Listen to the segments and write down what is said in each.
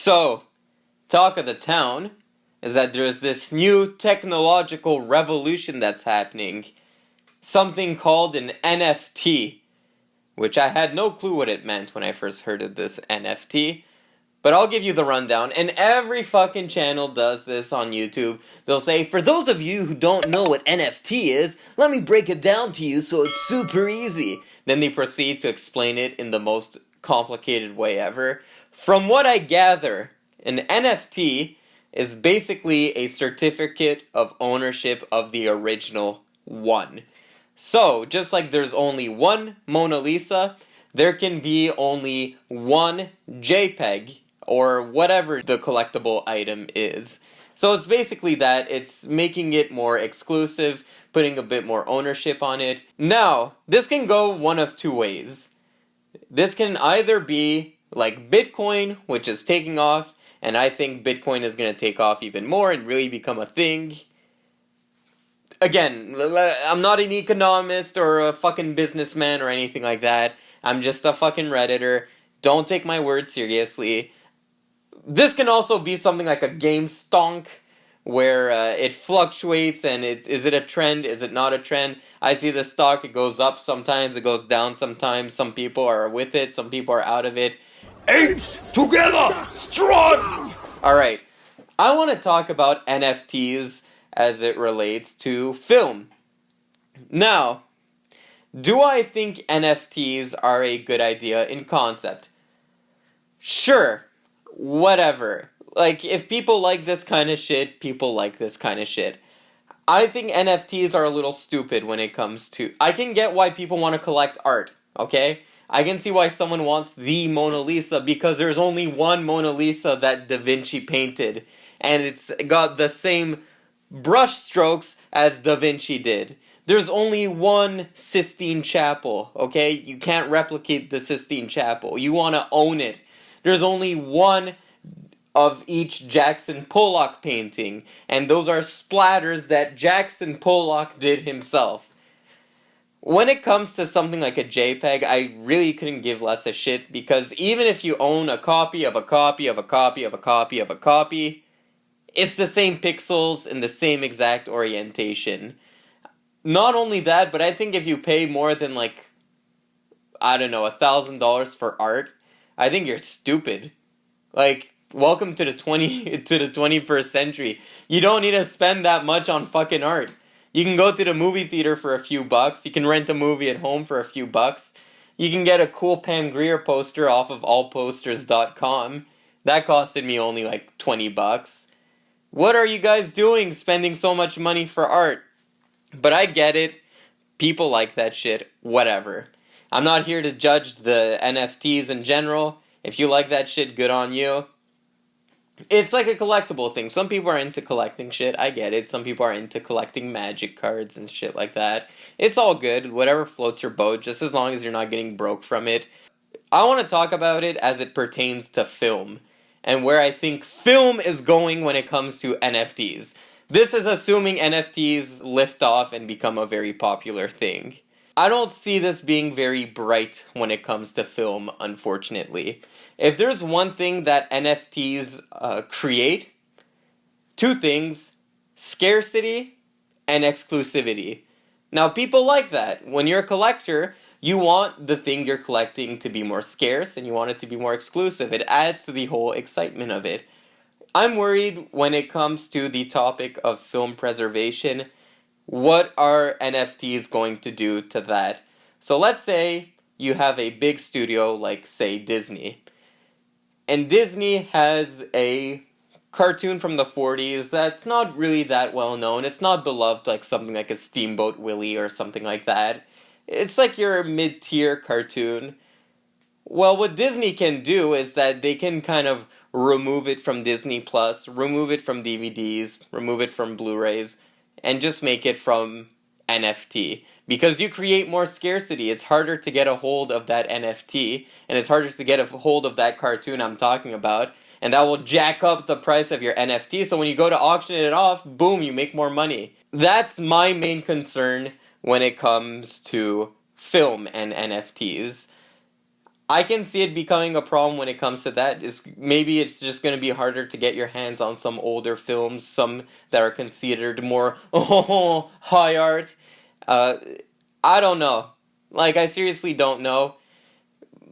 So, talk of the town is that there's this new technological revolution that's happening. Something called an NFT, which I had no clue what it meant when I first heard of this NFT. But I'll give you the rundown, and every fucking channel does this on YouTube. They'll say, for those of you who don't know what NFT is, let me break it down to you so it's super easy. Then they proceed to explain it in the most complicated way ever. From what I gather, an NFT is basically a certificate of ownership of the original one. So, just like there's only one Mona Lisa, there can be only one JPEG, or whatever the collectible item is. So it's basically that, it's making it more exclusive, putting a bit more ownership on it. Now, this can go one of two ways. This can either be like Bitcoin, which is taking off, and I think Bitcoin is going to take off even more and really become a thing. Again, I'm not an economist or a fucking businessman or anything like that. I'm just a fucking Redditor. Don't take my words seriously. This can also be something like a game stonk, where it fluctuates and is it a trend, is it not a trend? I see the stock, it goes up sometimes, it goes down sometimes, some people are with it, some people are out of it. Apes together, strong! Alright, I want to talk about NFTs as it relates to film. Now, do I think NFTs are a good idea in concept? Sure. Whatever. Like, if people like this kind of shit, people like this kind of shit. I think NFTs are a little stupid when it comes to... I can get why people want to collect art, okay? I can see why someone wants the Mona Lisa, because there's only one Mona Lisa that Da Vinci painted, and it's got the same brush strokes as Da Vinci did. There's only one Sistine Chapel, okay? You can't replicate the Sistine Chapel. You want to own it. There's only one of each Jackson Pollock painting, and those are splatters that Jackson Pollock did himself. When it comes to something like a JPEG, I really couldn't give less a shit, because even if you own a copy of a copy of a copy of a copy of a copy, it's the same pixels and the same exact orientation. Not only that, but I think if you pay more than like, I don't know, $1,000 for art, I think you're stupid. Like, welcome to the 21st century. You don't need to spend that much on fucking art. You can go to the movie theater for a few bucks. You can rent a movie at home for a few bucks. You can get a cool Pam Grier poster off of allposters.com. That costed me only like 20 bucks. What are you guys doing spending so much money for art? But I get it. People like that shit. Whatever. I'm not here to judge the NFTs in general. If you like that shit, good on you. It's like a collectible thing. Some people are into collecting shit. I get it. Some people are into collecting magic cards and shit like that. It's all good. Whatever floats your boat, just as long as you're not getting broke from it. I want to talk about it as it pertains to film, and where I think film is going when it comes to NFTs. This is assuming NFTs lift off and become a very popular thing. I don't see this being very bright when it comes to film, unfortunately. If there's one thing that NFTs create, two things: scarcity and exclusivity. Now, people like that. When you're a collector, you want the thing you're collecting to be more scarce, and you want it to be more exclusive. It adds to the whole excitement of it. I'm worried when it comes to the topic of film preservation. What are NFTs going to do to that? So let's say you have a big studio like, say, Disney. And Disney has a cartoon from the 40s that's not really that well known. It's not beloved like something like a Steamboat Willie or something like that. It's like your mid-tier cartoon. Well, what Disney can do is that they can kind of remove it from Disney Plus, remove it from DVDs, remove it from Blu-rays, and just make it from NFT. Because you create more scarcity. It's harder to get a hold of that NFT, and it's harder to get a hold of that cartoon I'm talking about, and that will jack up the price of your NFT, so when you go to auction it off, boom, you make more money. That's my main concern when it comes to film and NFTs. I can see it becoming a problem when it comes to that. Maybe it's just going to be harder to get your hands on some older films, some that are considered more high art. I don't know. Like, I seriously don't know.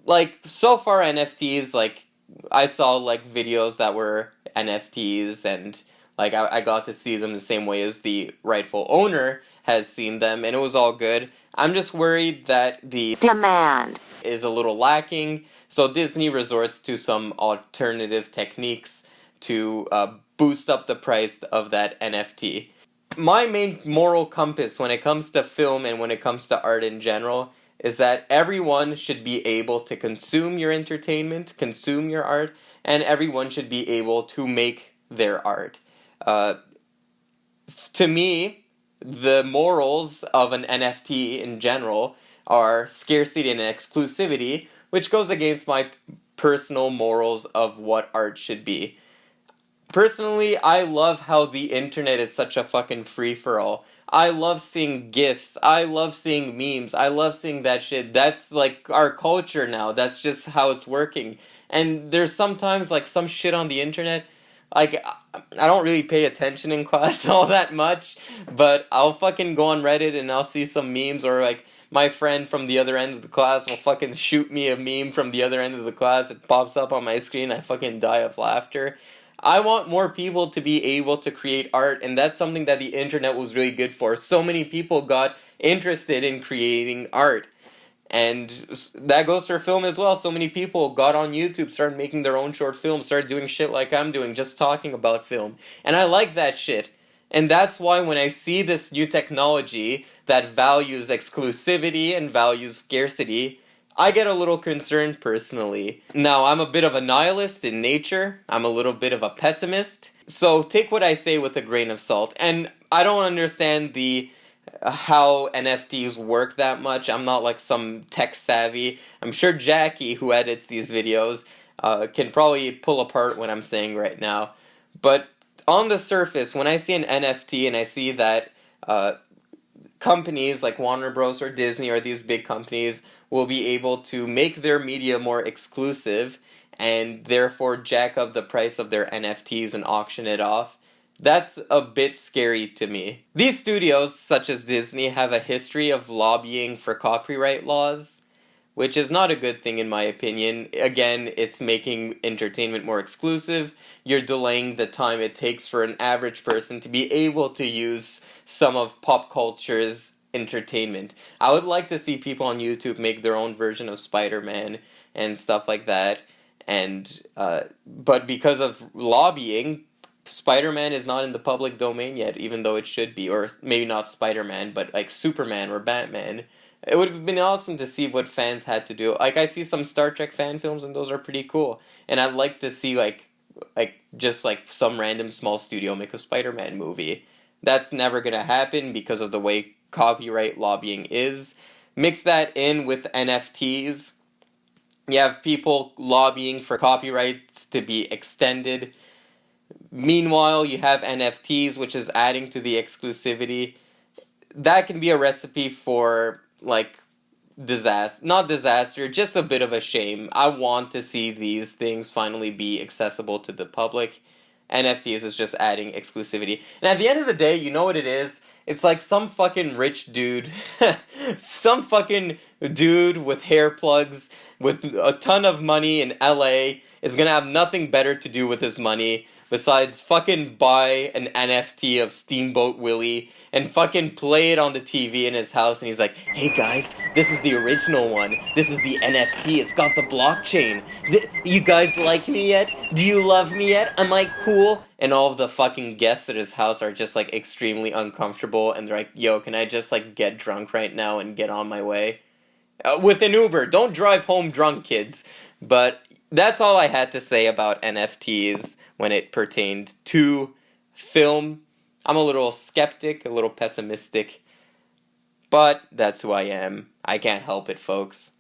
Like, so far NFTs, like, I saw, like, videos that were NFTs, and, like, I got to see them the same way as the rightful owner has seen them, and it was all good. I'm just worried that the demand is a little lacking, so Disney resorts to some alternative techniques to boost up the price of that NFT. My main moral compass when it comes to film and when it comes to art in general is that everyone should be able to consume your entertainment, consume your art, and everyone should be able to make their art. To me, the morals of an NFT in general are scarcity and exclusivity, which goes against my personal morals of what art should be. Personally, I love how the internet is such a fucking free-for-all. I love seeing GIFs. I love seeing memes. I love seeing that shit. That's, like, our culture now. That's just how it's working. And there's sometimes, like, some shit on the internet, like, I don't really pay attention in class all that much, but I'll fucking go on Reddit and I'll see some memes, or, like, my friend from the other end of the class will fucking shoot me a meme from the other end of the class. It pops up on my screen. I fucking die of laughter. I want more people to be able to create art, and that's something that the internet was really good for. So many people got interested in creating art. And that goes for film as well. So many people got on YouTube, started making their own short films, started doing shit like I'm doing, just talking about film. And I like that shit. And that's why when I see this new technology that values exclusivity and values scarcity, I get a little concerned personally. Now, I'm a bit of a nihilist in nature. I'm a little bit of a pessimist. So take what I say with a grain of salt. And I don't understand how NFTs work that much. I'm not like some tech savvy. I'm sure Jacky, who edits these videos, can probably pull apart what I'm saying right now. But on the surface, when I see an NFT and I see that companies like Warner Bros. Or Disney or these big companies will be able to make their media more exclusive and therefore jack up the price of their NFTs and auction it off, that's a bit scary to me. These studios, such as Disney, have a history of lobbying for copyright laws, which is not a good thing in my opinion. Again, it's making entertainment more exclusive. You're delaying the time it takes for an average person to be able to use some of pop culture's entertainment. I would like to see people on YouTube make their own version of Spider-Man and stuff like that. And but because of lobbying, Spider-Man is not in the public domain yet, even though it should be. Or maybe not Spider-Man, but like Superman or Batman. It would have been awesome to see what fans had to do. Like, I see some Star Trek fan films, and those are pretty cool. And I'd like to see, like just like some random small studio make a Spider-Man movie. That's never gonna happen because of the way copyright lobbying is. Mix that in with NFTs. You have people lobbying for copyrights to be extended. Meanwhile, you have NFTs, which is adding to the exclusivity. That can be a recipe for, like, disaster. Not disaster, just a bit of a shame. I want to see these things finally be accessible to the public. NFTs is just adding exclusivity. And at the end of the day, you know what it is? It's like some fucking rich dude, some fucking dude with hair plugs, with a ton of money in LA, is gonna have nothing better to do with his money besides fucking buy an NFT of Steamboat Willie and fucking play it on the TV in his house, and he's like, hey guys, this is the original one. This is the NFT. It's got the blockchain. You guys like me yet? Do you love me yet? Am I cool? And all of the fucking guests at his house are just like extremely uncomfortable, and they're like, yo, can I just like get drunk right now and get on my way? With an Uber. Don't drive home drunk, kids. But that's all I had to say about NFTs when it pertained to film. I'm a little skeptic, a little pessimistic, but that's who I am. I can't help it, folks.